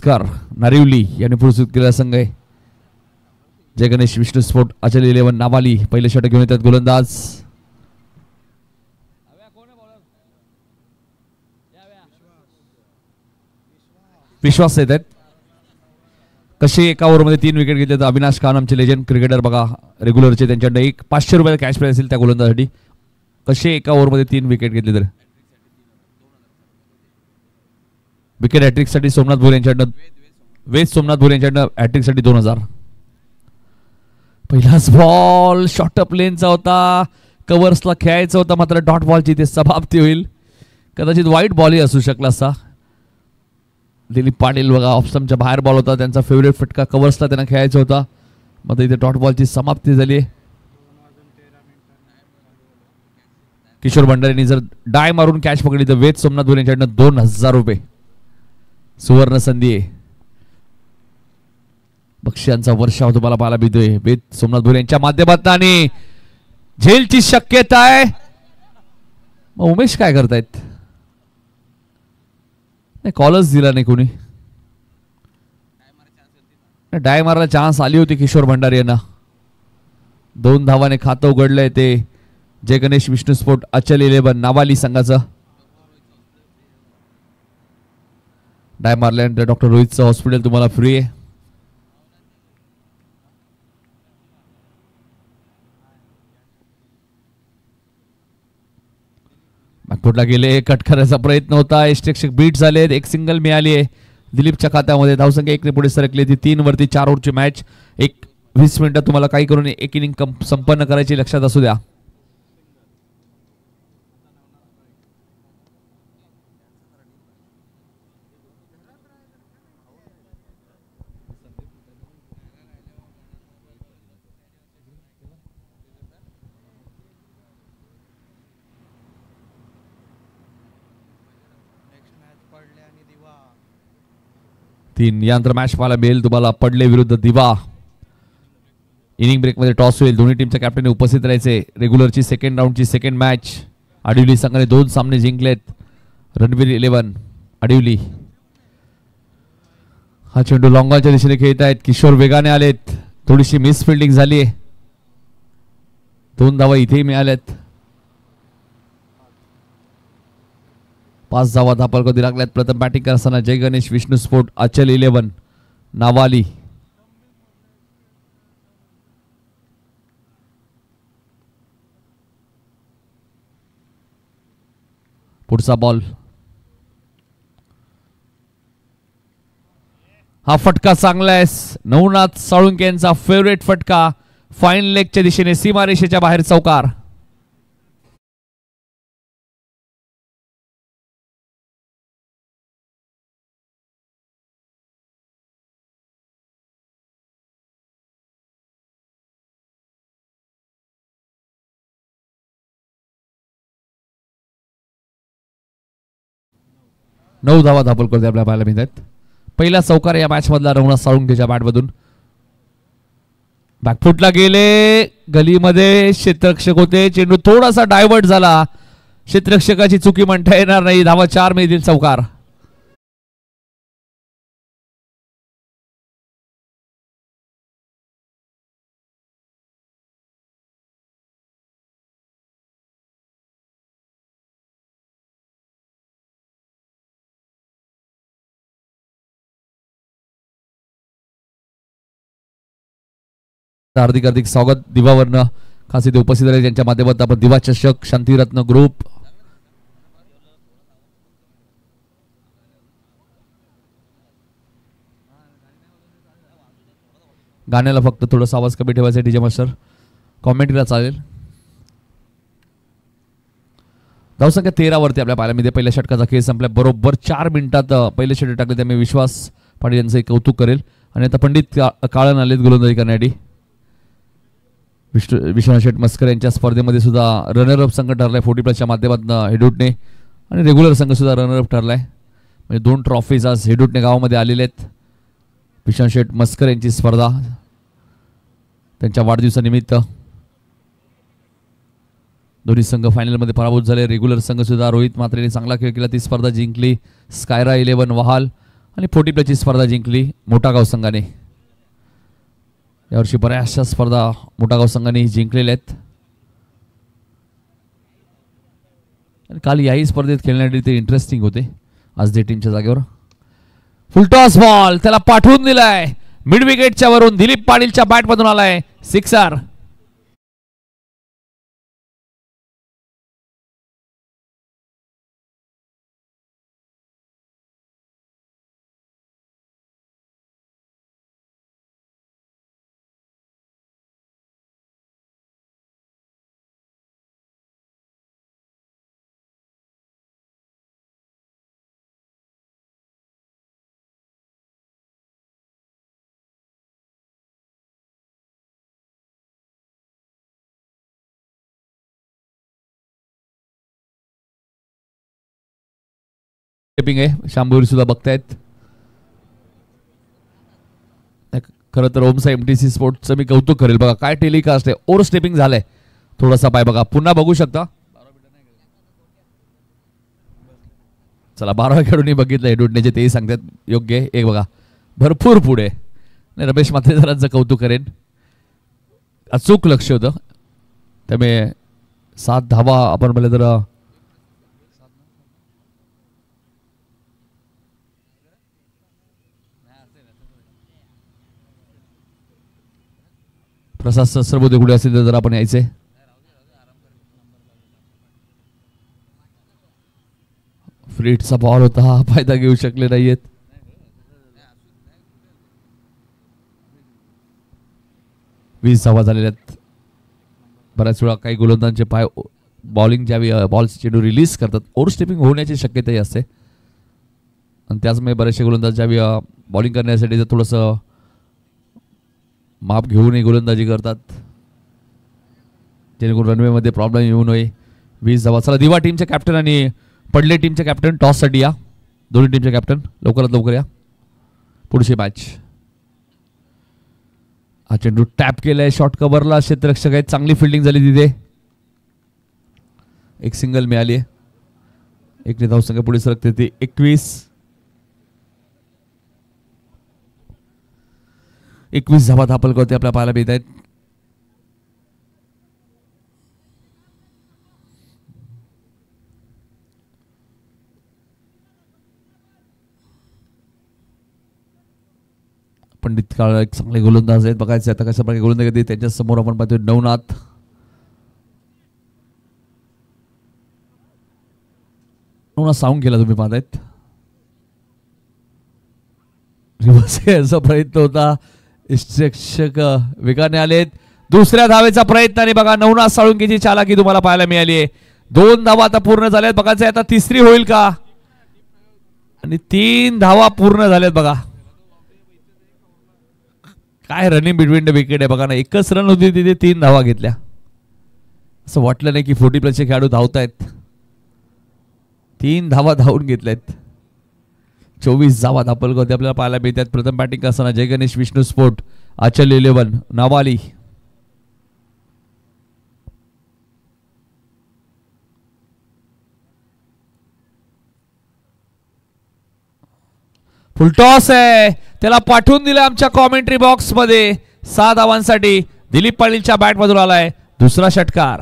पुरस्कार नारिवली यांनी पुरस्कृत केलेला संघ आहे. जय गणेश विष्णू स्पोर्ट अचल 11 नावाली पहिले षटक घेऊन येतात गोलंदाज. विश्वास येत आहेत. कसे एका ओव्हरमध्ये 3 विकेट घेतले तर अविनाश खान आमचे लेजंड क्रिकेटर बघा रेग्युलरचे त्यांच्याकडे एक 500 रुपये कॅश प्राइज असेल त्या गोलंदाजासाठी. कसे एका ओव्हरमध्ये 3 विकेट घेतले तर विकेट हॅट्रिक साठी सोमनाथ भोर यांच्याकडनं सोमनाथ भोर यांच्याकडनं हॅट्रिक साठी 2000. पहिलाच बॉल शॉर्ट अप लेनचा होता. कव्हर्सला खेळायचा होता मात्र डॉट बॉलची ते समाप्ती होईल. कदाचित वाईट बॉलही असू शकला असा. दिलीप पाटील बघा ऑफस्टमच्या बाहेर बॉल होता त्यांचा फेवरेट फटका कव्हर्सला त्यांना खेळायचा होता मात्र इथे डॉट बॉलची समाप्ती झाली. किशोर भंडारेंनी जर डाय मारून कॅच पकडली तर वेद सोमनाथ भोर यांच्याकडनं 2000 रुपये सुवर्ण संधी आहे. बक्षिसांचा वर्षाव तुम्हाला पाहायला मिळतोय वेद सोमनाथ भोर यांच्या माध्यमातून आणि झेलची शक्यता आहे. मग उमेश काय करतायत नाही कॉलच दिला नाही कोणी. डाय मारायला चान्स आली होती किशोर भंडारी यांना. 2 धावाने खातं उघडलंय ते जय गणेश विष्णू स्पोर्ट अचल 11 नावाली संघाचं. डाय मारल्यानंतर डॉक्टर रोहितचं हॉस्पिटल तुम्हाला फ्री आहे. बॅकफुटला गेले कट करायचा प्रयत्न होता. यष्टरक्षक बीट झाले. एक सिंगल मिळाली आहे दिलीपच्या खात्यामध्ये. धावसंख्या 1 ने पुढे सरकली ती 3 वरती 4 ओव्हरची मॅच. 20 मिनिटात तुम्हाला काही करून एक इनिंग संपन्न करायची लक्षात असू द्या. तीन यांतर मॅच पाहायला मिळेल तुम्हाला. पडले विरुद्ध दिवा. इनिंग ब्रेक मध्ये टॉस होईल. दोन्ही टीमच्या कॅप्टनने उपस्थित राहायचे. रेग्युलरची सेकंड राऊंडची सेकंड मॅच. आडिवली संघाने 2 सामने जिंकलेत. रणवीर 11 आडिवली. हा चेंडू लॉंगॉनच्या दिशेने खेळत आहेत. किशोर वेगाने आलेत. थोडीशी मिस फिल्डिंग झाली आहे. 2 धावा इथेही मिळाल्यात. 5 धावा धापल कधी लागल्यात. प्रथम बॅटिंग करताना जय गणेश विष्णू स्पोर्ट अचल 11 नावाली. पुढचा बॉल. हा फटका चांगला आहे. नवनाथ साळुंके यांचा फेवरेट फटका. फाईन लेगच्या दिशेने सीमारेषेच्या बाहेर चौकार. नऊ धावा धापल करते आपल्या पाहायला मिळतात. पहिला चौकार या मॅच मधला रवनाथ साळुंकेच्या बॅटमधून. बॅकफुटला गेले. गलीमध्ये क्षेत्ररक्षक होते. चेंडू थोडासा डायव्हर्ट झाला. क्षेत्ररक्षकाची चुकी म्हणता येणार नाही. धावा 4 मिळतील. चौकार. हार्दिक हार्दिक स्वागत दिवावरनं खास इथे उपस्थित राहिले ज्यांच्या माध्यमातून आपण दिवा चषक शांतिरत्न ग्रुप गाण्याला फक्त थोडासा आवाज कमी ठेवायचा डीजे मास्टर. कॉमेंटरीला चालेल. धावसंख्या 13 वरती आपल्या पाहायला मिळते. पहिल्या षटकाचा खेळ संपल्या बरोबर 4 मिनिटात पहिले षटक टाकले. त्यामुळे विश्वास पाटील यांचं कौतुक करेल. आणि आता पंडित काळन आलेत गोलंदाजी करण्यासाठी. विश्वनाथ शेठ मस्कर यांच्या स्पर्धेमध्ये सुद्धा रनरअप संघ ठरलाय 40+ माध्यमातून हेडूटने. आणि रेग्युलर संघ सुद्धा रनरअप ठरलाय. म्हणजे 2 ट्रॉफीज आज हेडूटने गावामध्ये आलेले आहेत. विश्वनाथ शेठ मस्कर यांची स्पर्धा त्यांच्या वाढदिवसानिमित्त. दोन्ही संघ फायनलमध्ये पराभूत झाले. रेग्युलर संघ सुद्धा रोहित म्हात्रेने चांगला खेळ केला. ती स्पर्धा जिंकली. स्कायरा 11 वहाल आणि 40 प्लसची स्पर्धा जिंकली मोठागाव संघाने. यावर्षी बऱ्याचशा स्पर्धा मोठागाव संघाने जिंकलेल्या आहेत आणि काल याही स्पर्धेत खेळण्यासाठी ते इंटरेस्टिंग होते. आज ते टीमच्या जागेवर फुलटॉस बॉल त्याला पाठवून दिलाय मिड विकेटच्या वरून. दिलीप पाटीलच्या बॅट मधून आलाय सिक्सर. आहे शांभूर सुद्धा बघतायत. खरं तर ओमसा एमटीसी स्पोर्ट्सचं मी कौतुक करेल. बघा काय टेलिकास्ट आहे. ओव्हर स्टेपिंग झालंय थोडासा पाय बघा. पुन्हा बघू शकता. चला 12 खेळून बघितलं एडवटनेचे तेही सांगतात योग्य आहे. एक बघा भरपूर पुढे. रमेश मात्रेकरांचं कौतुक करेन. अचूक लक्ष होतं. त्यामुळे 7 धावा आपण म्हणलं तर प्रसाद सहस्त्रबुद्धे कुठे असेल तर जर आपण यायचे. फ्रीटचा बॉल होता फायदा घेऊ शकले नाहीयेत. वीस धावा झालेल्या आहेत. बऱ्याच वेळा काही गोलंदाजांचे पाय बॉलिंग ज्यावेळी बॉल चेंडू रिलीज करतात ओव्हर स्टेपिंग होण्याची शक्यताही असते आणि त्याचमुळे बरेचसे गोलंदाज ज्यावेळी बॉलिंग करण्यासाठी जर थोडंसं माप घेऊनही गोलंदाजी करतात जेणेकरून रनवेमध्ये प्रॉब्लेम येऊ नये. 20 धावा. चला दिवा टीमचे कॅप्टन आणि पडले टीमचे कॅप्टन टॉससाठी या. दोन्ही टीमचे कॅप्टन लवकरात लवकर या. पुढची मॅच. हा चेंडू टॅप केलाय शॉर्ट कव्हरला. क्षेत्ररक्षक आहेत. चांगली फिल्डिंग झाली तिथे. एक सिंगल मिळाली आहे. एक धावसंख्या पुढे सरकते ती 21 धावा धापलकवरती आपल्या पाहायला मिळत आहेत. पंडित काळ एक चांगले गोलंदाज आहेत. बघायचे आता कशा प्रकारे गोलंदाज करते. त्यांच्या समोर आपण पाहतोय नवनाथ. साऊंड केला तुम्ही पाहतायत. असा प्रयत्न होता. शिक्षक वेगाने आलेत. दुसऱ्या धावेचा प्रयत्न आणि बघा नवनाथ साळुंकेची चालाकी तुम्हाला पाहायला मिळाली आहे. 2 धावा आता पूर्ण झाल्यात. बघायचं आता तिसरी होईल का आणि 3 धावा पूर्ण झाल्यात. बघा काय रनिंग बिटवीन द विकेट आहे. बघा ना एकच रन होती तिथे 3 धावा घेतल्या. असं वाटलं नाही की 40 प्लसचे खेळाडू धावतायत. 3 धावा धावून घेतल्यात. 24 धावा धापलकवरती आपल्याला पाहायला मिळतात. प्रथम बॅटिंग करताना जय गणेश विष्णू स्पोर्ट आचल 11 नावाली. फुलटॉस आहे. त्याला पाठवून दिलं आमच्या कॉमेंट्री बॉक्स मध्ये. 6 धावांसाठी दिलीप पाटीलच्या बॅट मधून आलाय दुसरा षटकार.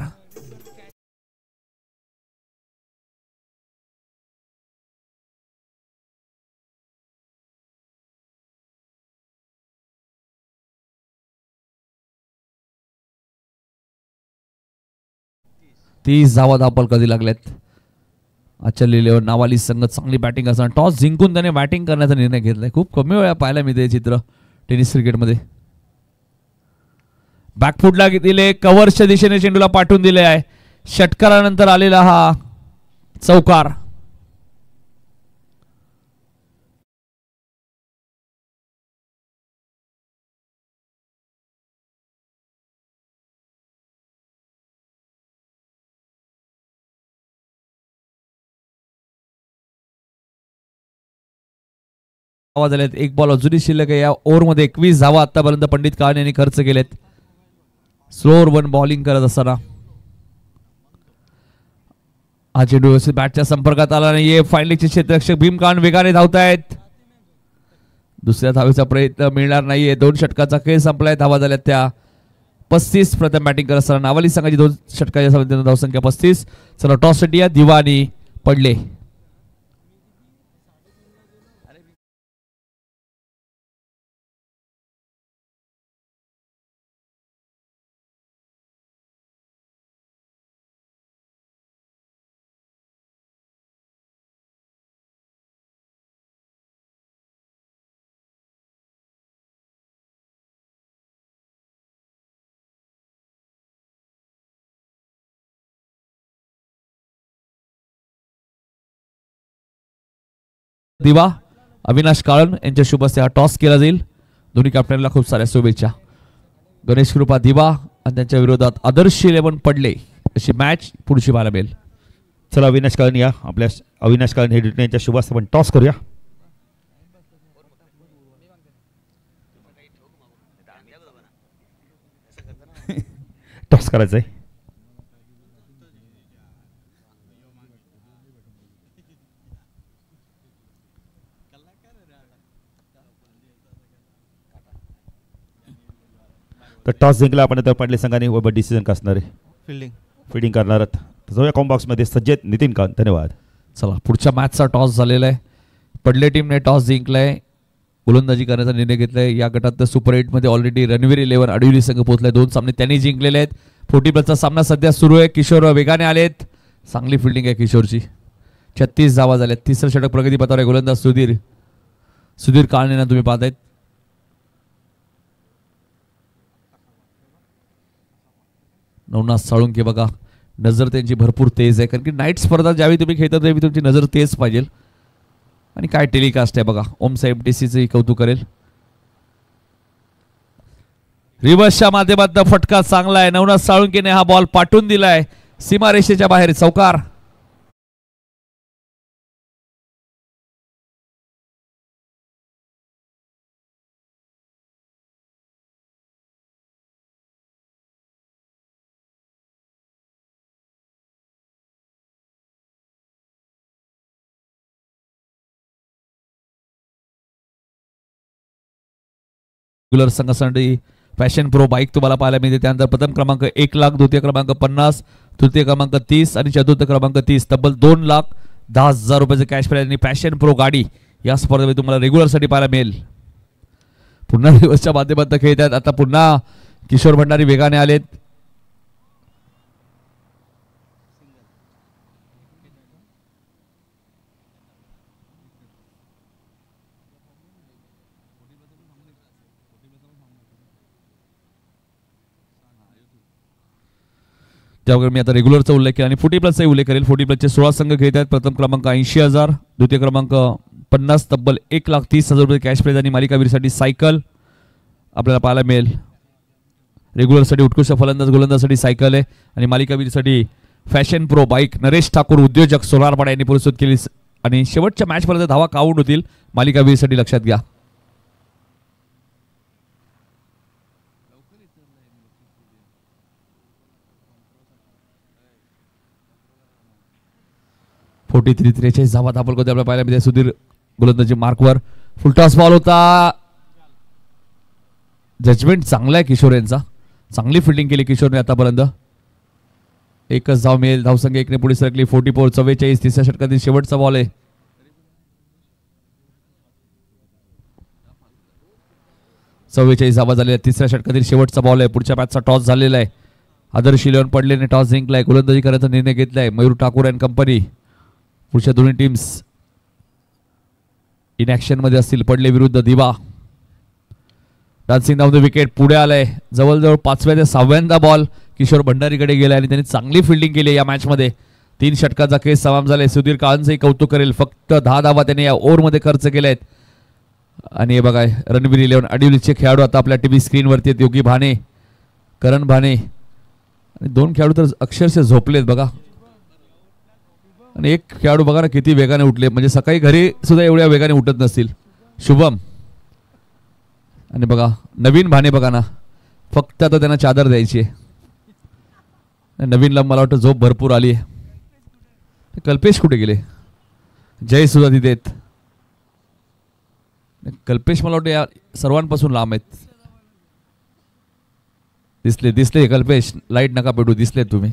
तीस धावा धापल कधी लागल्यात. आचल 11 नावाली संघ चांगली बॅटिंग असताना टॉस जिंकून त्याने बॅटिंग करण्याचा निर्णय घेतलाय. खूप कमी वेळा पाहायला मिळते चित्र टेनिस क्रिकेटमध्ये. बॅकफुटला दिले. कव्हर्सच्या दिशेने चेंडूला पाठवून दिले आहे. षटकारानंतर आलेला हा चौकार. आवाज आलेत. एक बॉल अजूनही शिल्लक आहे. या ओव्हरमध्ये 21 धावा आतापर्यंत पंडित काळे यांनी खर्च केलेत. स्लोअर 1 बॉलिंग करत असताना हा चेंडू व्यवस्थित बॅटच्या संपर्कात आला नाहीये. फाईनलीचे क्षेत्ररक्षक भीमकान वेगाने धावतायत. दुसऱ्या धावेचा प्रयत्न मिळणार नाहीये. 2 षटकाचा खेळ संपलाय. धावा झाल्या त्या 35. प्रथम बॅटिंग करत असताना नावाली संघाची 2 षटकाच्या सभेत धावसंख्या 35. चला टॉस साठी या दिवा आणि पडले. दिवा अविनाश काळन यांच्या शुभ हस्ते हा टॉस केला जाईल. दोन्ही कॅप्टनला खूप साऱ्या शुभेच्छा. गणेश कृपा दिवा आणि त्यांच्या विरोधात आदर्श 11 पडले अशी मॅच पुढची पाहायला मिळेल. चला अविनाश काळन या. आपल्या अविनाश काळन हे यांच्या शुभ हस्ते आपण टॉस करूया. टॉस करायचं आहे. तर टॉस जिंकला आपण. तर पडले संघाने व डिसिजन का असणार आहे? फिल्डिंग करणार. जाऊया कॉम बॉक्समध्ये. सज्जेत नितीन कांत. धन्यवाद. चला पुढच्या मॅचचा टॉस झालेला आहे. पडले टीमने टॉस जिंकलाय. गोलंदाजी करण्याचा निर्णय घेतलाय. या गटात सुपर 8 मध्ये ऑलरेडी रणवीर 11 अडविली संघ पोहोचलाय. 2 सामने त्यांनी जिंकलेले आहेत. 40+ सामना सध्या सुरू आहे. किशोर वेगाने आलेत. चांगली फिल्डिंग आहे किशोरची. 36 धावा झाल्यात. तिसरं षटक प्रगतीपथावर आहे. गोलंदाज सुधीर काळनेना तुम्ही पाहतायत. नवनाथ साळुंके बघा नजर त्यांची भरपूर तेज आहे. कारण की नाईट स्पर्धा ज्यावेळी तुम्ही खेळता त्यावेळी तुमची नजर तेज पाहिजे. आणि काय टेलिकास्ट आहे बघा. ओम साहेब MTCचंही कौतुक करेल. रिव्हर्सच्या माध्यमातून फटका चांगला आहे. नवनाथ साळुंकेने हा बॉल पाठवून दिलाय सीमारेषेच्या बाहेर. चौकार. रेग्युलर संघासाठी फॅशन प्रो बाईक तुम्हाला पाहायला मिळते. त्यानंतर प्रथम क्रमांक 1 लाख, द्वितीय क्रमांक 50, तृतीय क्रमांक 30 आणि चतुर्थ क्रमांक 30. तब्बल 2,10,000 रुपयाचे कॅश प्राइज आणि फॅशन प्रो गाडी या स्पर्धेमध्ये तुम्हाला रेग्युलरसाठी पाहायला मिळेल. पुन्हा दिवसच्या माध्यमातून खेळतात. आता पुन्हा किशोर भंडारी वेगाने आलेत. त्यावर मी आता रेग्युलरचा उल्लेख केला आणि 40+चा उल्लेख करेल. 40+चे 16 संघ खेळत आहेत. प्रथम क्रमांक 80,000, द्वितीय क्रमांक 50, तब्बल 1,30,000 रुपये कॅश प्राइज आणि मालिकावीरसाठी सायकल आपल्याला पाहायला मिळेल. रेग्युलरसाठी उत्कृष्ट फलंदाज गोलंदाजसाठी सायकल आहे आणि मालिकावीरसाठी fashion pro bike. Naresh Thakur उद्योजक सोलारपाडा यांनी पुरस्कृत केली आणि शेवटच्या मॅचपर्यंत धावा काउंट होतील मालिकावीरसाठी लक्षात घ्या. फोर्टी 43 धावा दाखल करते आपल्याला पाहायला मिळते. सुधीर गोलंदाजी मार्कवर. फुलटॉस बॉल होता. जजमेंट चांगला आहे किशोर यांचा. चांगली फिल्डिंग केली किशोरने आतापर्यंत. एकच धाव मिळेल. धावसंख्या 1ने पुढे सरकली. 44 44. तिसऱ्या षटकातील शेवटचा बॉल आहे. धावा झालेल्या. तिसऱ्या षटकातील शेवटचा बॉल आहे. पुढच्या मॅचचा टॉस झालेला आहे. आदर्श 11 पडलेने टॉस जिंकलाय. गोलंदाजी करण्याचा निर्णय घेतलाय मयूर ठाकूर अँड कंपनी. पुढच्या दोन्ही टीम्स इन ऍक्शन मध्ये असतील. पडले विरुद्ध दिवा. डान्सिंग डाऊन द विकेट पुढे आलाय. जवळजवळ 5व्या ते 6व्यांदा बॉल किशोर भंडारीकडे गेलाय आणि त्यांनी चांगली फिल्डिंग केली या मॅच मध्ये. 3 षटकाचा खेळ समाप्त झालाय. सुधीर काळांचंही कौतुक करेल. फक्त 10 धावा त्याने या ओव्हरमध्ये खर्च केलेत. आणि हे बघा रणवीर 11 अडिवलीचे खेळाडू आता आपल्या टीव्ही स्क्रीनवरती आहेत. योगी भाने, करण भाने आणि 2 खेळाडू तर अक्षरशः झोपलेत बघा. आणि एक खेळाडू बघा ना किती वेगाने उठले. म्हणजे सकाळी घरी सुद्धा एवढ्या वेगाने उठत नसतील. शुभम आणि बघा नवीन भाने बघा ना. फक्त आता त्यांना चादर द्यायची आहे. नवीनला मला वाटतं झोप भरपूर आली आहे. कल्पेश कुठे गेले? जय सुद्धा तिथे आहेत. कल्पेश मला वाटतं या सर्वांपासून लांब आहेत. दिसले कल्पेश, लाईट नका पेटू, दिसले तुम्ही.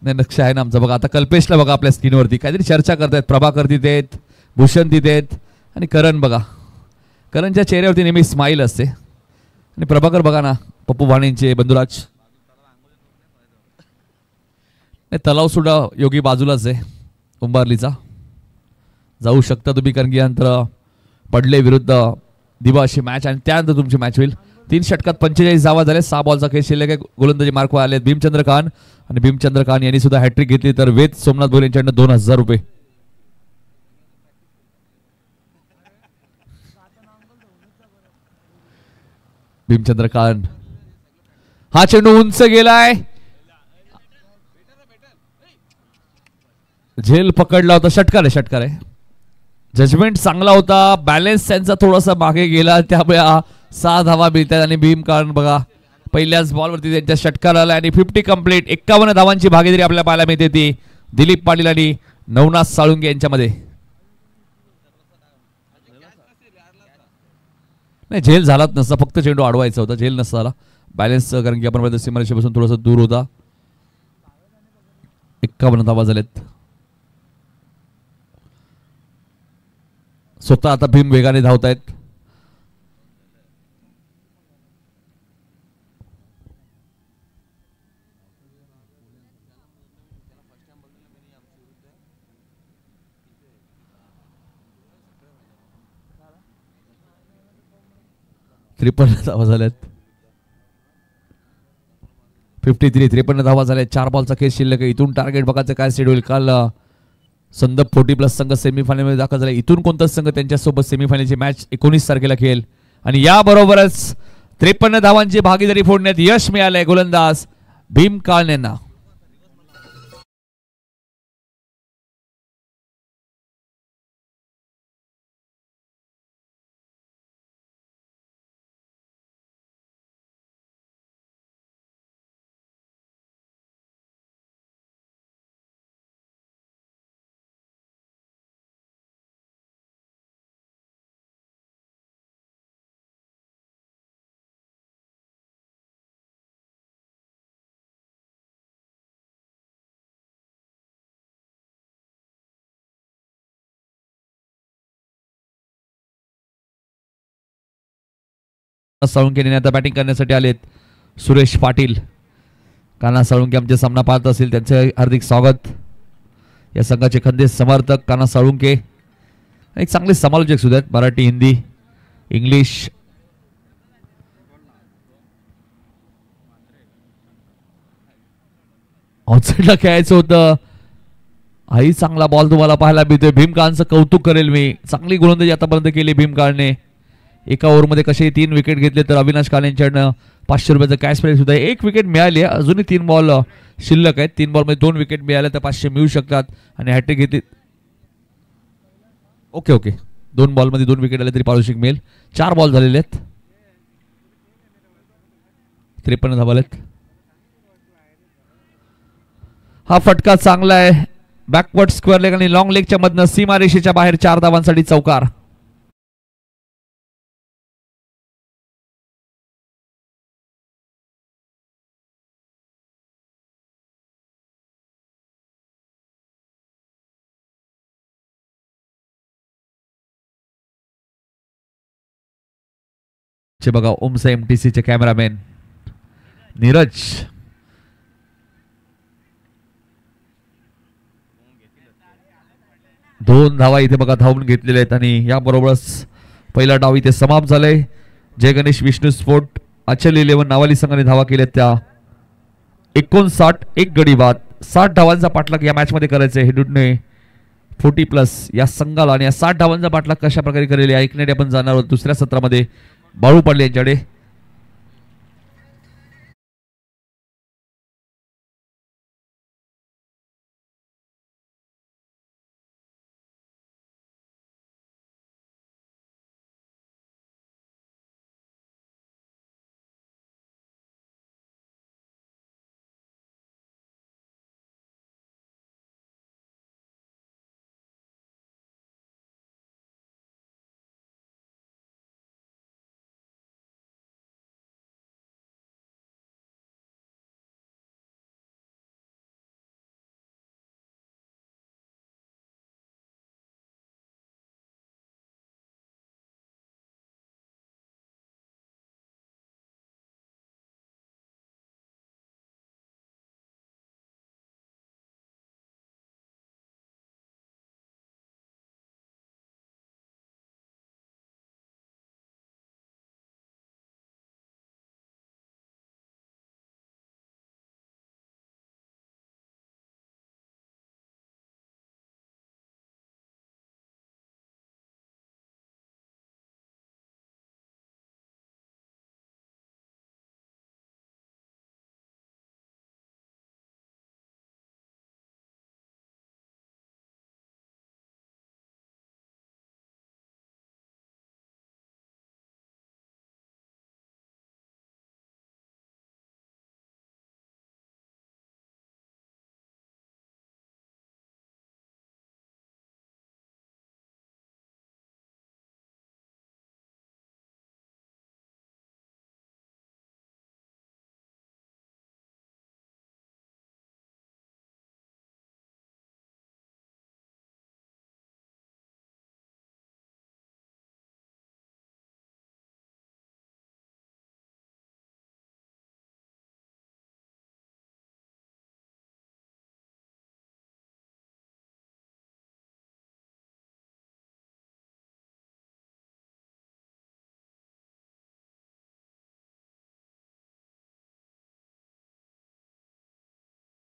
नाही लक्ष आहे ना आमचं. बघा आता कल्पेशला बघा आपल्या स्क्रीनवरती काहीतरी चर्चा करतायत. प्रभाकर तिथे आहेत, भूषण तिथे आहेत आणि करण बघा. करणच्या चेहऱ्यावरती नेहमी स्माईल असते. आणि प्रभाकर बघा ना, पप्पू भाणेंचे बंधुराज. नाही तलाव सुद्धा योगी बाजूलाच आहे उंबारलीचा, जाऊ शकता तुम्ही कारण की यानंतर पडले विरुद्ध दिवा अशी मॅच आणि त्यानंतर तुमची मॅच होईल. 3 षटकात 45 धावा झाले. 6 बॉलचा खेळ शिल्लक आहे. गोलंदाजी मार्कवर आले भीमचंद्र खान आणि भीमचंद्र खान यांनी सुद्धा हॅट्रिक घेतली. तर वेद सोमनाथ भोले यांच्याकडनं 2000 रुपये. भीमचंद्र खान, हा चेंडू उंच गेलाय. झेल पकडला होता. षटकार आहे. जजमेंट चांगला होता. बॅलन्स त्यांचा थोडासा मागे गेला, त्यामुळे 6 धावा मिळतात. आणि भीम खान बघा पहिल्याच बॉलवरती त्यांच्या षटकार आला आणि 50 कंप्लीट. 51 धावांची भागीदारी आपल्याला पाहायला मिळते ती दिलीप पाटील आणि नवनाथ साळुंके यांच्यामध्ये. नाही झेल झालाच नसता, फक्त चेंडू अडवायचा होता, झेल नसता झाला. बॅलन्स कारण की आपण सीमारेषेपासून थोडंसं दूर होता. 51 धावा झालेत. स्वतः आता भीम वेगाने धावतायत. धावा झाल्यात. 53 धावा झाल्या. 4 बॉलचा खेळ शिल्लक आहे. इथून टार्गेट बघायचं काय सेट होईल. काल संदप 40+ संघ सेमीफायनलमध्ये दाखल झाला. इथून कोणताच संघ त्यांच्यासोबत सेमीफायनलची मॅच 19 तारखेला खेळेल. आणि याबरोबरच 53 धावांची भागीदारी फोडण्यात यश मिळालंय गोलंदाज भीम खान यांना. साळुंके आता बॅटिंग करण्यासाठी आलेत. सुरेश पाटील, कान्हा साळुंके आमचे सामना पाहत असतील त्यांचे हार्दिक स्वागत. या संघाचे खंदे समर्थक कान्हा साळुंके एक चांगले समालोचक सुद्धा आहेत. मराठी, हिंदी, इंग्लिश. आउटसाईडला खेळायचं होतं. हाही चांगला बॉल तुम्हाला पाहायला मिळतोय. भीम खानचं कौतुक करेल मी. चांगली गोलंदाजी आतापर्यंत केली भीम खानने. एका ओव्हरमध्ये कसे 3 विकेट घेतले. तर अविनाश खान यांच्याकडनं 500 रुपयाचं कॅश प्राईज सुद्धा. 1 विकेट मिळाली आहे. अजूनही 3 बॉल शिल्लक आहेत. 3 बॉलमध्ये 2 विकेट मिळाल्या तर 500 मिळू शकतात. आणि हॅट्रिक घेतली. ओके 2 बॉलमध्ये 2 विकेट आले तरी पारितोषिक मिळेल. 4 बॉल झालेले आहेत. 53 धावा आहेत. हा फटका चांगला आहे. बॅकवर्ड स्क्वेअर लेग आणि लॉंग लेगच्या मधनं सीमारेषेच्या बाहेर 4 धावांसाठी चौकार. बघा ओमसा MTC चे कॅमेरामॅन नीरज. दोन धावा इथे बघा धावून घेतलेले आहेत. आणि याबरोबरच पहिला डाव इथे समाप्त झालाय. जय गणेश विष्णू स्पोर्ट अचल 11 नावाली संघाने धावा केल्या त्या 59. एक गडी बाद. 60 धावांचा पाठलाग या मॅच मध्ये करायचा आहे. हेडूडने 40+ या संघाला. आणि या 60 धावांचा पाठलाग कशा प्रकारे करेल ऐकण्यासाठी आपण जाणार आहोत दुसऱ्या सत्रामध्ये बाळू पाडले यांच्याकडे.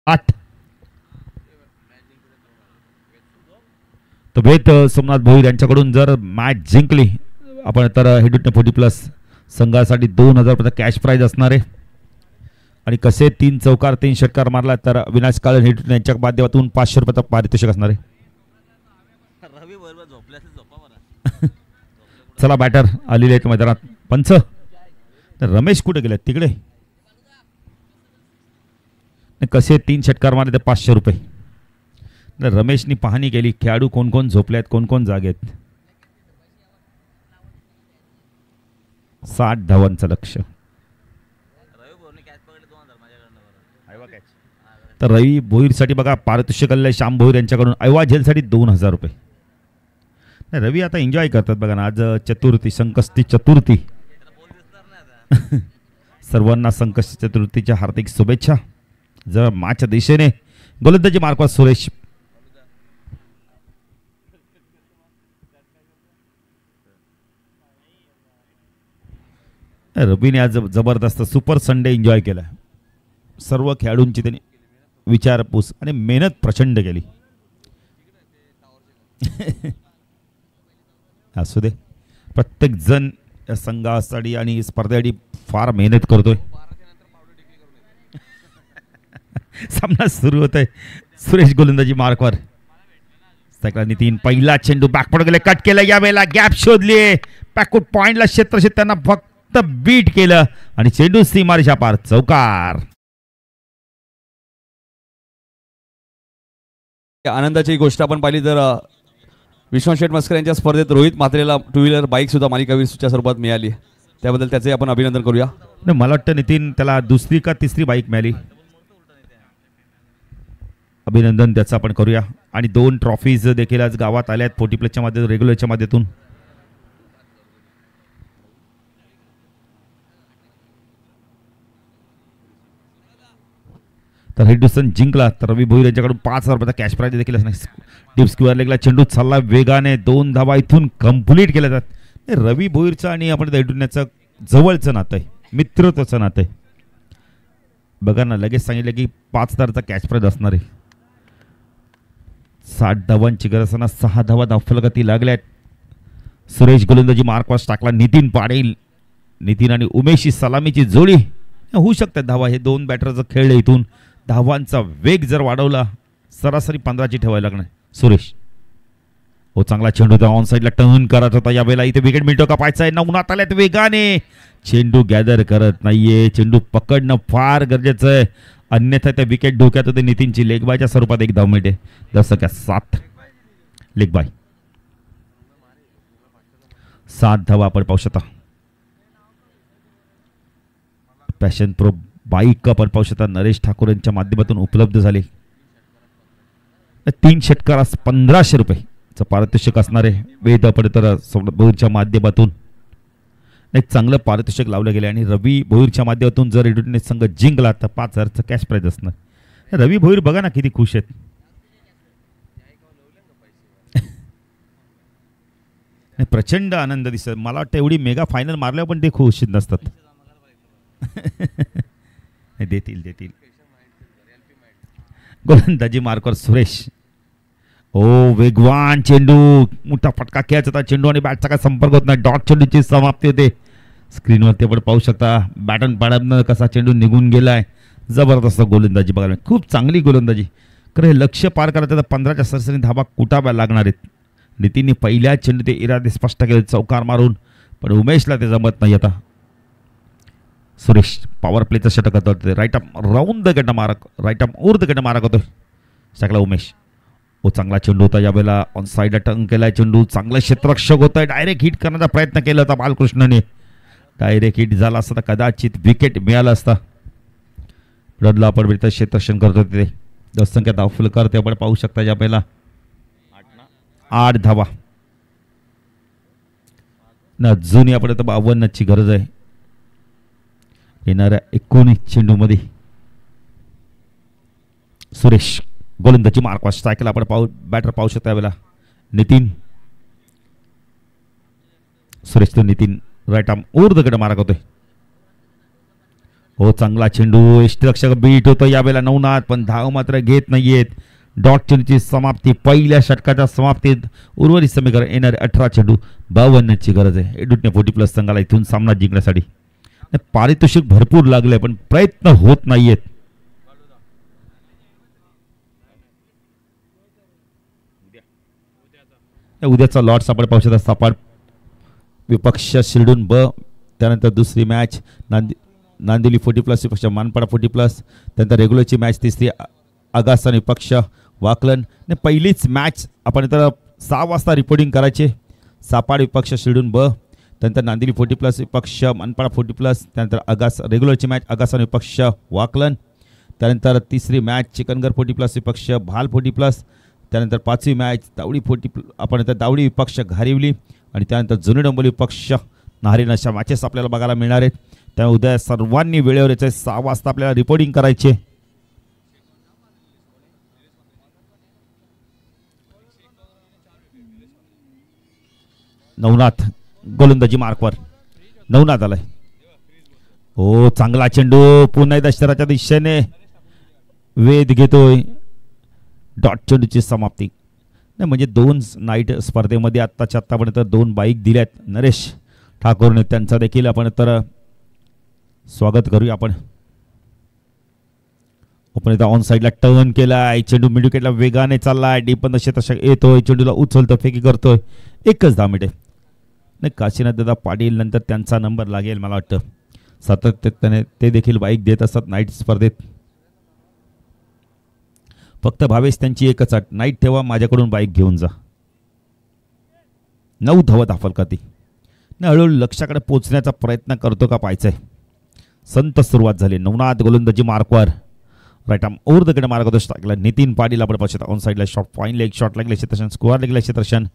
8. तर वेद सोमनाथ भोईर यांच्याकडून जर मॅच जिंकली आपण तर हेडूटने 40+ संघासाठी 2000 रुपये कॅश प्राइज असणार आहे. आणि कसे 3 चौकार 3 षटकार मारला तर विनाश काळे हेडूट यांच्या माध्यमातून 500 रुपयाचं पारितोषिक असणार आहे. चला बॅटर आलेले आहेत मैदानात. पंच तर रमेश कुठे गेले तिकडे. कसे 3 षटकार मारले तर 500 रुपये. रमेशनी पाहणी केली खेळाडू कोण कोण झोपले आहेत कोण कोण जागेत. 60 धावांचं लक्ष. तर रवी भोईरसाठी बघा पारितोषिक आलेलं आहे श्याम भोईर यांच्याकडून. ऐवा झेलसाठी 2000 रुपये. रवी आता एन्जॉय करतात बघा ना. आज चतुर्थी संकष्टी चतुर्थी. सर्वांना संकष्टी चतुर्थीच्या हार्दिक शुभेच्छा. जर माच्या दिशेने गोलंदाजी मार्कवर सुरेश. रवीने आज जबरदस्त सुपर संडे एन्जॉय केला. सर्व खेळाडूंची त्यांनी विचारपूस आणि मेहनत प्रचंड केली. असू दे प्रत्येक जण या संघासाठी आणि स्पर्धेसाठी फार मेहनत करतोय. सामना सुरू होत आहे. सुरेश गोलंदाजी मार्कवर. नितीन पहिला चेंडू बॅकपड गेले कट केला. यावेळेला गॅप शोधली. पॅकूट पॉइंटला क्षेत्रक्षेत्र त्यांना फक्त बीट केलं आणि चेंडू सीमारेषा पार चौकार. आनंदाची गोष्ट आपण पाहिली तर विश्वनाथ शेठ मस्कर यांच्या स्पर्धेत रोहित म्हात्रेला 2 व्हीलर बाईक सुद्धा मालिकावीरच्या स्वरूपात मिळाली. त्याबद्दल त्याचे आपण अभिनंदन करूया. मला वाटतं नितीन त्याला 2री का 3री बाईक मिळाली. अभिनंदन त्याचं आपण करूया. आणि 2 ट्रॉफीज देखील आज गावात आल्या आहेत 40+च्या माध्यमातून रेग्युलरच्या माध्यमातून. तर हेडूसन जिंकला तर रवी भोईर यांच्याकडून 5000 रुपयाचा कॅश प्राइज देखील असणार. डीप स्क्वेअर लेगला चेंडू चालला वेगाने 2 धावा इथून कंप्लीट केल्या जातात. रवी भोईरचं आणि आपण हेडून्याचं जवळचं नातं आहे मित्रत्वाचं नातं आहे. बघा ना लगेच सांगितलं की 5000चा कॅश प्राइज असणार आहे. 60 धावांची गरज असताना 6 धावा धावफलकाती लागल्या आहेत. सुरेश गोलंदाजी मार्कवर टाकला. नितीन पाटील. नितीन आणि उमेशची सलामीची जोडी होऊ शकते धावा. हे 2 बॅटरचं खेळले. इथून धावांचा वेग जर वाढवला सरासरी 15ची ठेवायला लागणार. सुरेश हो चांगला चेंडू ऑन साईडला टर्न करत होता. यावेळेला इथे विकेट मिळतो का पाहायचा आहे. उन्हात आल्यात वेगाने. चेंडू गॅदर करत नाहीये. चेंडू पकडणं फार गरजेचं आहे अन्यथा त्या विकेट धोक्यात होते. नितीनची लेग बायच्या स्वरूपात 1 धाव मिळते. 10/7 लेग बाय. 7 धावा आपण पाहू शकता. पॅशन प्रो बाईक आपण पाहू शकता नरेश ठाकूर यांच्या माध्यमातून उपलब्ध झाले. 3 षटकारास 1500 रुपयेचं पारितोषिक असणार आहे. वेद आपण तर सोमनाथ भोईरच्या माध्यमातून एक चांगलं पारितोषिक लावलं गेलं. आणि रवी भोईरच्या माध्यमातून जर हेडूटने संघ जिंकला तर 5000चं कॅश प्राइज असणार. रवी भोईर बघा ना किती खुश आहेत. प्रचंड आनंद दिसत. मला वाटतं एवढी मेगा फायनल मारल्यावर पण ते खुश नसतात. देतील गोलंदाजी मार्कवर सुरेश. ओ वेगवान चेंडू मोठा फटका खेळायचा होता. चेंडू आणि बॅटचा काय संपर्क होत नाही. डॉट चेंडूची समाप्ती होते. स्क्रीनवरती आपण पाहू शकता बॅटन पाडनं कसा चेंडू निघून गेलाय. जबरदस्त गोलंदाजी बघायला. खूप चांगली गोलंदाजी. खरं हे लक्ष पार करायचं तर 15च्या सरासरी धावा कुटाव्या लागणार आहेत. नितीनने पहिल्या चेंडू ते इरादे स्पष्ट केले चौकार मारून. पण उमेशला ते जमत नाही. आता सुरेश पॉवर प्लेचं षटक होतं. राईट आर्म राऊंड द गट मारक. राईट आर्म ओर द गट मारक होतोय. टाकला उमेश. हो चांगला चेंडू होता. यावेळेला ऑन साईडला टर्न केलाय चेंडू. चांगलं क्षेत्ररक्षक होत आहे. डायरेक्ट हिट करण्याचा प्रयत्न केला होता बालकृष्णने. डायरेक्ट हिट झाला असता कदाचित विकेट मिळाला असता. रडला आपण मिळतं क्षेत्ररक्षण करतो तिथे. 10 संख्या धावफल करते आपण पाहू शकता. यावेळेला 8 धावा ना अजूनही आपण 52ची गरज आहे. येणाऱ्या 19 चेंडूमध्ये सुरेश गोलंदाजी मार्कवर स्ट्राईकला आपण बॅटर पाहू शकता. यावेळेला नितीन. सुरेश तो Nitin right arm over the गट मारक होतोय. हो चांगला चेंडू, यष्टीरक्षक बीट होतो यावेळेला नवनाथ, पण धाव मात्र घेत नाहीयेत. डॉट चेंडूची समाप्ती, पहिल्या षटकाच्या समाप्तीत उर्वरित समीकरण येणारे 18 चेंडू 52ची गरज आहे एडुटने 40+ संघाला इथून सामना जिंकण्यासाठी. पारितोषिक भरपूर लागले पण प्रयत्न होत नाहीयेत. उद्याचा लॉट्स आपण पाहू शकता. सपाट विपक्ष शिरडून ब, त्यानंतर दुसरी मॅच नांदिवली 40+ विपक्ष मानपाडा 40+, त्यानंतर रेग्युलरची मॅच तिसरी आगासन विपक्ष वाकलन. पहिलीच मॅच आपण तर 6 वाजता रिपोर्टिंग करायचे. सापाड विपक्ष शिरडून ब, त्यानंतर नांदिवली 40+ विपक्ष मानपाडा 40+, त्यानंतर रेग्युलरची मॅच आगासन विपक्ष वाकलन, त्यानंतर तिसरी मॅच चिकनगर 40+ विपक्ष भाल 40+, त्यानंतर पाचवी मॅच दावडी दावडी विपक्ष घारिवली, आणि त्यानंतर जुनी डोंबिवली विपक्ष नाहरीन. अशा मॅचेस आपल्याला बघायला मिळणार आहेत. त्यामुळे उद्या सर्वांनी वेळेवर याचे 6 वाजता आपल्याला रिपोर्टिंग करायचे. नवनाथ गोलंदाजी मार्कवर, नवनाथ आलाय. हो चांगला चेंडू, पुन्हा एकदा शहराच्या दिशेने वेध घेतोय. डॉट चेंडूची समाप्ती. नाही म्हणजे 2 नाईट स्पर्धेमध्ये आत्तापर्यंत 2 बाईक दिल्यात नरेश ठाकूरने, त्यांचा देखील आपण तर स्वागत करूया. आपण एकदा ऑन साईडला टर्न केलाय, चेंडू मिडविकेटला वेगाने चाललाय, डीप पण क्षेत्ररक्षक येतोय, चेंडूला उचलतो, फेकी करतोय. एकच धाव नाही. काशीनाथ दादा पाटील नंतर त्यांचा नंबर लागेल मला वाटतं. सातत्याने ते देखील बाईक देत असतात नाईट स्पर्धेत. फक्त भावेश त्यांची एकच अट, नाईट ठेवा, माझ्याकडून बाईक घेऊन जा. 9 धावा दाखल करते. हळूहळू लक्षाकडे पोहोचण्याचा प्रयत्न करतो का पाहायचंय. संत सुरुवात झाली. नवनाथ गोलंदाजी मार्कवर, राईट आर्म ओव्हर द कडे मार्गदर्श टाकला नितीन पाटील. आपण पाहू शकता ऑन साईडला शॉट, पॉईंट लेग शॉट लागले क्षेत्ररक्षण, स्कोअर लागले क्षेत्ररक्षण,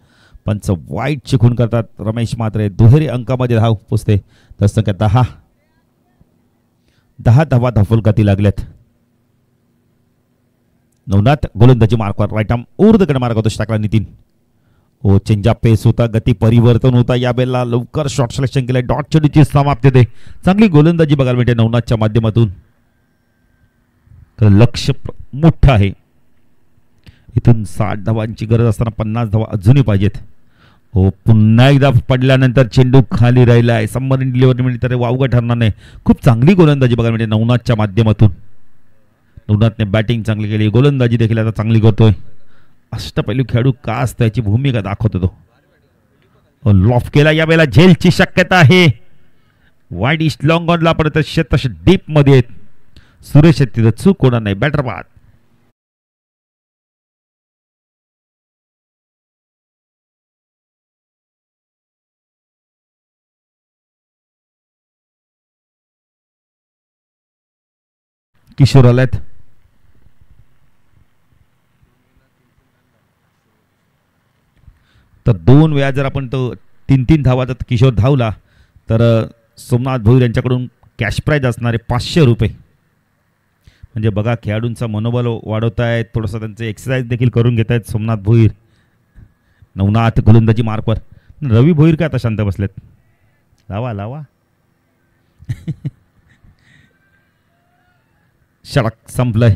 पंच वाईट चिखून करतात. रमेश मात्रे दुहेरी अंकामध्ये धाव पोचते. तर संख्या 10 धावा धाफल गती लागल्यात. नवनाथ गोलंदाजी मार्कवर, राईट आर्म ओव्हर द कडे मार्गदर्श टाकला नितीन. ओ चेंजा पेस होता, गती परिवर्तन होता. या बेलला लवकर शॉट सिलेक्शन केलंय. डॉट चेंडूची समाप्ती होते. चांगली गोलंदाजी बघायला मिळते नवनाथच्या माध्यमातून. लक्ष मोठं आहे. इथून 60 धावांची गरज असताना 50 धावा अजूनही पाहिजेत. हो पुन्हा एकदा पडल्यानंतर चेंडू खाली राहिलाय. सबमरीन डिलिव्हरी मिळते तरी वावगं ठरणार नाही. खूप चांगली गोलंदाजी बघायला मिळते नवनाथच्या माध्यमातून. नवनाथने बॅटिंग चांगली केली, गोलंदाजी देखील आता चांगली करतोय. अष्टपैलू खेळाडू का असतो याची भूमिका दाखवतो तो. लॉफ केला, या वेळेला झेलची शक्यता आहे. वाईड ईस्ट लॉंग ऑनला पडत तसे डीप मध्ये सुरेश तिथं चूक होणार नाही. बॅटर बाद. किशोर आल्यात. तर 2 वेळा जर आपण तो 3 धावाचा किशोर धावला तर सोमनाथ भोईर यांच्याकडून कॅश प्राईज असणारे 500 रुपये. म्हणजे बघा खेळाडूंचा मनोबल वाढवतायत, थोडंसं त्यांचे एक्सरसाइज देखील करून घेत आहेत सोमनाथ भोईर. नवनाथ गोलंदाजी मार्कवर. रवी भोईर काय आता शांत बसलेत. लावा लावा. षटक संपलंय.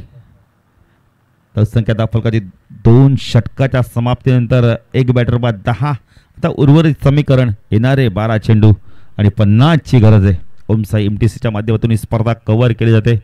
तर संख्या दाखल 2 षटकाच्या समाप्तीनंतर 1 बॅटर बाद 10. आता उर्वरित समीकरण येणारे 12 चेंडू आणि 50ची गरज आहे. ओमसाई MTCच्या माध्यमातून ही स्पर्धा कव्हर केली जाते.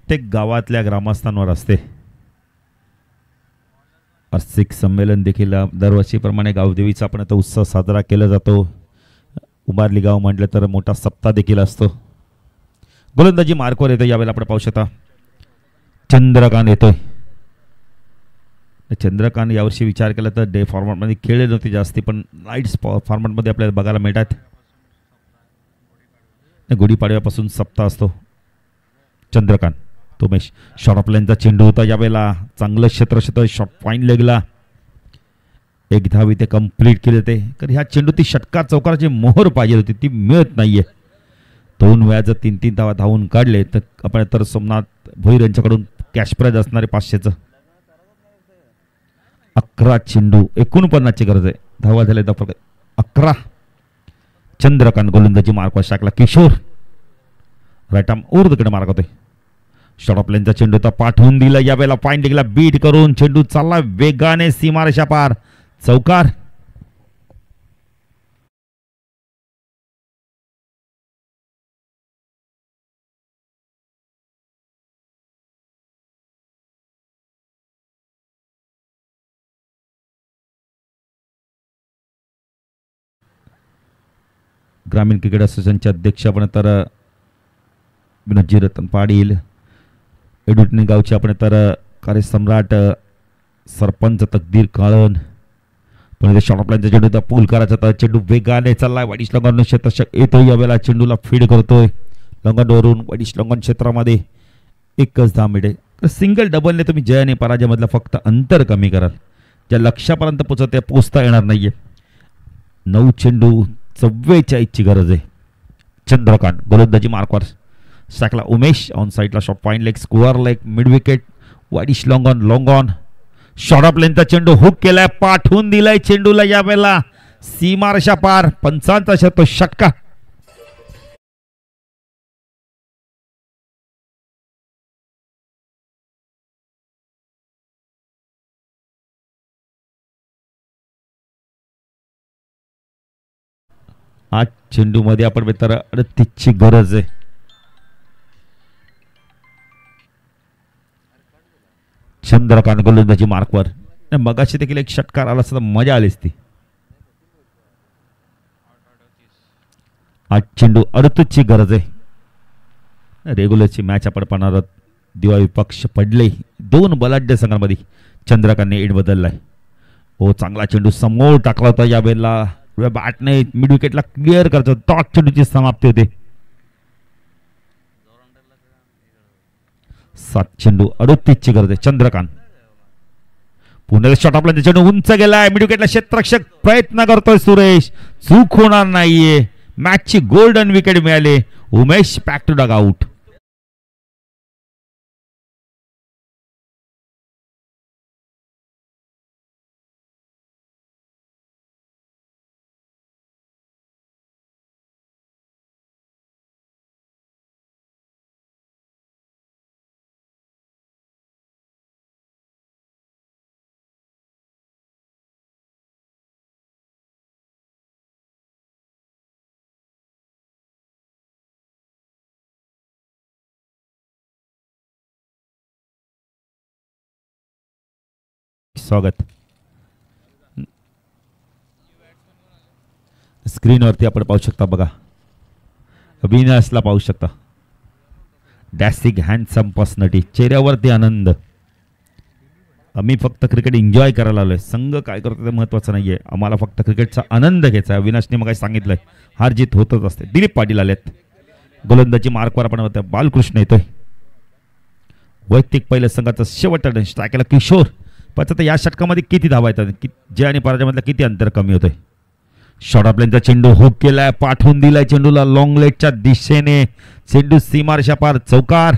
प्रत्येक गावातल्या ग्रामस्थांवर असते. वार्षिक संमेलन देखील दरवर्षीप्रमाणे गावदेवीचा आपण आता उत्सव साजरा केला जातो. उभारली गाव म्हटलं तर मोठा सप्ताह देखील असतो. गोलंदाजी मार्कवर येतो. यावेळेला आपण पाहू शकता चंद्रकांत येतोय. चंद्रकांत यावर्षी विचार केला तर डे फॉर्मॅटमध्ये खेळले नव्हते जास्ती, पण नाईट्स फॉर्मॅटमध्ये आपल्याला बघायला मिळतात. गुढीपाडव्यापासून सप्ताह असतो. चंद्रकांत उमेश शॉर्ट ऑफ लाईनचा चेंडू होता यावेळेला. चांगलं क्षेत्र शॉट पॉईंट लेगला. एक धावी ते कंप्लीट केले ते. कारण ह्या चेंडू ती षटकार चौकाराची मोहर पाहिजे होती, ती मिळत नाहीये. 2 वेळा जर 3-3 धावा धावून काढले तर आपण तर सोमनाथ भोईर यांच्याकडून कॅश प्राइज असणारे 500चं. 11 चेंडू 49ची गरज आहे. धावा झाले 11. चंद्रकांत गोलंदाजी मार्कवर टाकला. किशोर राईट आर्म ऊर्ध्वकडे मार्क होते. शॉर्ट ऑफ लाईनचा चेंडू तर पाठवून दिला यावेळेला. पॉईंट लिगला बीट करून चेंडू चालला वेगाने सीमारेषा पार. चौकार. ग्रामीण क्रिकेट असोसिएशनचे अध्यक्ष आपण तर विनोदजी रतन पाटील, एडुटणी गावचे आपण तर कार्यसम्राट सरपंच तकदीर काळन. पण शॉर्ट ऑफ लाईनचा चेंडू पूल करायचा तर चेंडू वेगाने चाललाय. वाईडिश लॉंगॉन क्षेत्ररक्षक येतोय यावेळेला. चेंडूला फीड करतोय लॉंगॉनवरून. वाईडिश लॉंगॉन क्षेत्रामध्ये एकच धाव मिळते. तर सिंगल डबलने तुम्ही जय आणि पराजयमधलं फक्त अंतर कमी कराल. ज्या लक्ष्यापर्यंत पोचता येणार नाहीये. 9 चेंडू 44ची गरज आहे. चंद्रकांत गोलंदाजी मार्कवर टाकला. उमेश ऑन साईडला shot point leg score leg mid wicket. Widish long on short off लेनचा चेंडू हुक केलाय. पाठवून दिलाय चेंडूला यावेळेला सीमारेषा पार. 55 षटकार. आज चेंडू मध्ये आपण तर 38ची गरज आहे. चंद्रकांत गोलंदाजी मार्कवर. मगाशी देखील एक षटकार आला असता मजा आली असती. आज चेंडू 38ची गरज आहे. रेग्युलरची मॅच आपण पाहणार आहोत. दिवा विपक्ष पडले 2 बलाढ्य संघांमध्ये. चंद्रकांतने एड बदललाय. हो चांगला चेंडू समोर टाकला होता यावेळेला. बॅटने मिड विकेटला क्लिअर करतो. डॉट चेंडूची समाप्ती होते. 7 चेंडू 38ची गरज आहे. चंद्रकांत पुन्हा शॉट ऑफ लाईन चेंडू उंच गेलाय. मिड विकेटला क्षेत्ररक्षक प्रयत्न करतोय. सुरेश चूक होणार नाहीये. मॅचची गोल्डन विकेट मिळाले. Umesh back to dugout. स्वागत. स्क्रीनवरती आपण पाहू शकता बघा. अविनाशला पाहू शकता. Dashing handsome personality. चेहऱ्यावरती आनंद. आम्ही फक्त क्रिकेट एन्जॉय करायला आलोय. संघ काय करतो ते महत्वाचं नाहीये. आम्हाला फक्त क्रिकेटचा आनंद घ्यायचा आहे. अविनाशने मग सांगितलंय हार जीत होतच असते. दिलीप पाटील आलेत. गोलंदाजी मार्कवर आपण होत्या. बालकृष्ण येतोय. वैयक्तिक पहिल्या संघाचा शेवटचा स्ट्राईक केला किशोर. पण या षटकामध्ये किती धावा येतात. जय आणि पराजयमधलं किती अंतर कमी होतंय. शॉर्ट ऑफ लाईनचा चेंडू हुक केलाय. पाठवून दिलाय चेंडूला लॉंग लेगच्या दिशेने. चेंडू सीमारेषा पार. चौकार.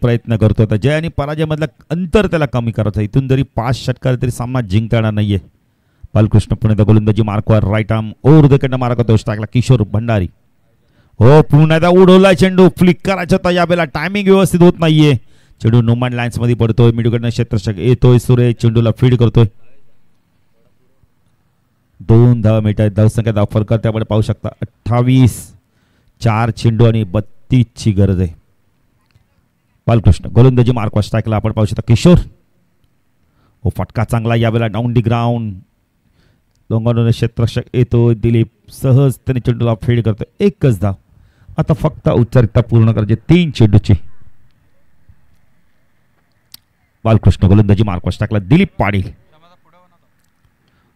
प्रयत्न करतो. आता जय आणि पराजयमधलं अंतर त्याला कमी करायचं. इथून जरी 5 षटकार तरी सामना जिंकता येणार नाहीये. बालकृष्ण पुणे गोलंदाजी मार्कवर. राईट आर्म ओव्हर द कडनं मार्क होतो. टाकला किशोर भंडारी. हो पुन्हा उडवला चेंडू. फ्लिक करायचा होता यावेळेला. टायमिंग व्यवस्थित होत नाहीये. चेंडू नोमॅन लाईन्स मध्ये पडतोय. मिडकडनं क्षेत्ररक्षक येतोय. सुरेश चेंडूला फीड करतोय. 2 धावा मिळतात. धावसंख्या धाव फरक आपण पाहू शकता 28. 4 चेंडू आणि 32ची गरज आहे. बालकृष्ण गोलंदाजी मार्कवर टाकला आपण पाहू शकता. किशोर हो फटका चांगला यावेळेला डाऊन दी ग्राउंड. लोंगाडून क्षेत्ररक्षक येतो. दिलीप सहज त्याने चेंडूला फेड करतो. एकच धाव. आता फक्त औपचारिकता पूर्ण करायची 3 चेंडूची. बालकृष्ण गोलंदाजी मार्कवर टाकला. दिलीप पाटील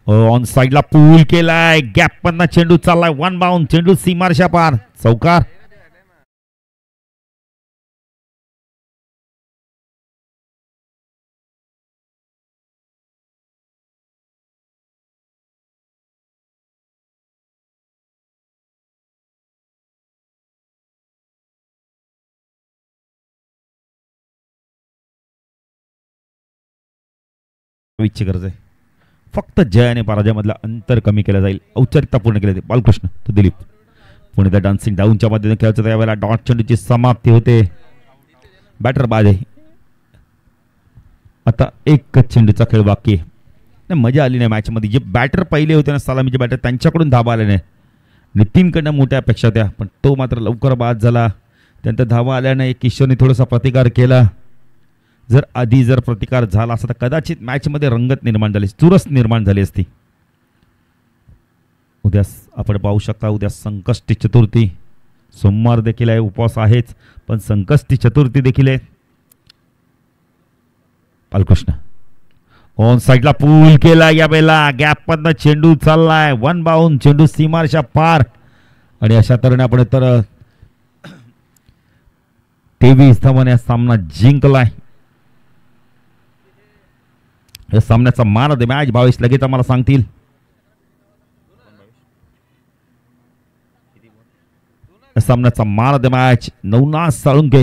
ऑन साइडला पूल केलाय. गॅप मधला चेंडू चाललाय. 1 बाउंड. चेंडू सीमारेषा पार. चौकार. गरज आहे. फक्त जय आणि पराजयामधला अंतर कमी केलं जाईल. औपचारिकता पूर्ण केली. बालकृष्ण तो दिलीप पुणे त्या डान्सिंग डाऊनच्या मध्येने खेळायचं. त्यावेळेला डॉट चेंडूची समाप्ती होते. बॅटर बाद आहे. आता एकच चेंडूचा खेळ बाकी आहे. नाही मजा आली नाही मॅच मध्ये. जे बॅटर पहिले होते ना सलामीचे बॅटर त्यांच्याकडून धावा आले नाही. नितीनकडनं मोठ्या अपेक्षा होत्या पण तो मात्र लवकर बाद झाला. त्यानंतर धावा आल्या नाही. किशोरने थोडासा प्रतिकार केला. जर आधी जर प्रतिकार झाला असता तर कदाचित मॅच मध्ये रंगत निर्माण झाली. चुरस निर्माण झाली असती. उद्या आपण पाहू शकता उद्या संकष्टी चतुर्थी. सोमवार देखील आहे. उपवास आहेच पण संकष्टी चतुर्थी देखील आहे. बालकृष्ण ऑन साइडला पूल केला. या वेळेला गॅप मधनं चेंडू चाललाय. 1 बाउंड. चेंडू सीमारेषा पार. आणि अशा तऱ्हेने आपण तर 23 धावांनी सामना जिंकलाय. या सामन्याचा मान ऑफ द मॅच 22 लगेच आम्हाला सांगतील. या सामन्याचा मान of the match Navnath Salunke.